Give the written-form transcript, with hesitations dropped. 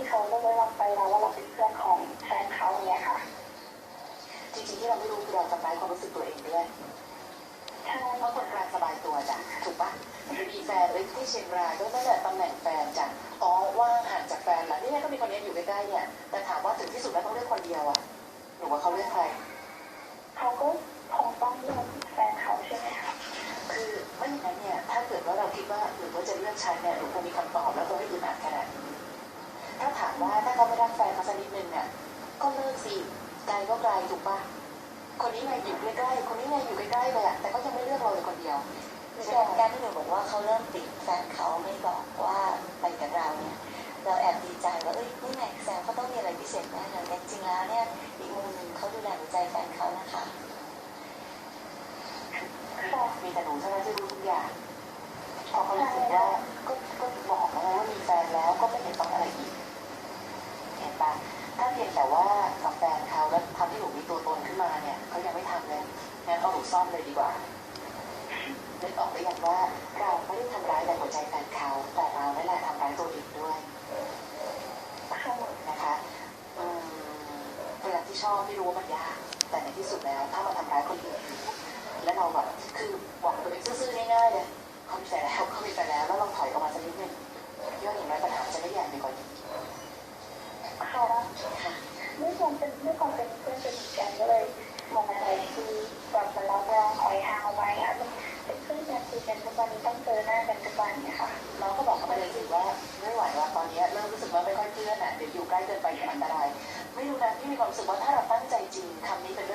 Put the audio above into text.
เขาเลิกไว้วางใจเราว่าเราเป็นเพื่อนของแฟนเขาเนี่ยค่ะจริงๆที่เราไม่รู้คือเราทำร้ายความรู้สึกตัวเองด้วยใช่เพราะคนกลางสบายตัวจ้ะถูกปะมีแฟนไว้ที่เชียงรายก็นั่นแหละตำแหน่งแฟนจ้ะอ๋อว่างห่างจากแฟนแล้วนี่ก็มีคนนี้อยู่ใกล้ๆเนี่ยแต่ถามว่าถึงที่สุดแล้วต้องเลือกคนเดียวอะหรือว่าเขาเลือกใครเขาก็คงต้องเลือกแฟนเขาใช่ไหมคะคือไม่อย่างนั้นเนี่ยถ้าเกิดว่าเราคิดว่าหรือว่าจะเลือกฉันเนี่ยหรือคงมีคำตอบแล้วก็ไม่อึดอัดขนาดนี้ถ้าถามว่าถ้าเขาไม่รักแฟนเขาสักนิดนึงเนี่ยก็เลิกสิไกลก็ไกลถูกปะคนนี้ไงอยู่ใกล้ๆคนนี้ไงอยู่ใกล้ๆเลยอะแต่ก็ยังไม่เลือกเราเลยคนเดียวการที่หนูบอกว่าเขาเริ่มติดแฟนเขาไม่บอกว่าไปกับเราเนี่ยเราแอบดีใจว่านี่ไงแฟนเขาต้องมีอะไรพิเศษแน่เลยแต่จริงแล้วเนี่ยอีกมุมหนึ่งเขาดูแลหัวใจแฟนเขานะคะมีแต่หนูเท่านั้นที่รู้ทุกอย่างพอเขารู้สึกว่าก็บอกแล้วว่ามีแฟนแล้วก็ไม่เห็นต้องอะไรอีกเห็นปะถ้าเพียงแต่ว่ากับแฟนเขาแล้วทำให้หนูมีตัวตนขึ้นมาเนี่ยเขายังไม่ทำเลยงั้นเอาหนูซ่อมเลยดีกว่านึกออกหรือยังว่าเราไม่ได้ทำร้ายแต่หัวใจแฟนเขาแต่เราไม่แหละทำร้ายตัวเองด้วยนะคะเวลาที่ชอบไม่รู้ว่ามันยากแต่ในที่สุดแล้วถ้ามาทำร้ายคนอื่นแล้วเราแบบคือบอกตัวเองซื่อๆง่ายๆเลยเขามีแฟนแล้วแล้วเราถอยออกมาสักนิดนึงย่ออย่างไรปัญหาจะไม่ใหญ่ไปกว่านี้ค่ะไม่ควรเป็นเพื่อนสนิทกันก็เลยมองอะไรที่แบบเราคอยห่างเอาไว้ค่ะเป็นเพื่อนกันคุยกันทุกวันต้องเจอหน้ากันทุกวันเนี่ยค่ะเราก็บอกเขาไปเลยสิว่าไม่ไหวว่าตอนนี้เริ่มรู้สึกว่าไม่ค่อยเพื่อนอ่ะเดี๋ยวอยู่ใกล้เกินไปอันตรายไม่รู้นะพี่มีความรู้สึกว่าถ้าเราตั้งใจจริงคำนี้เป็น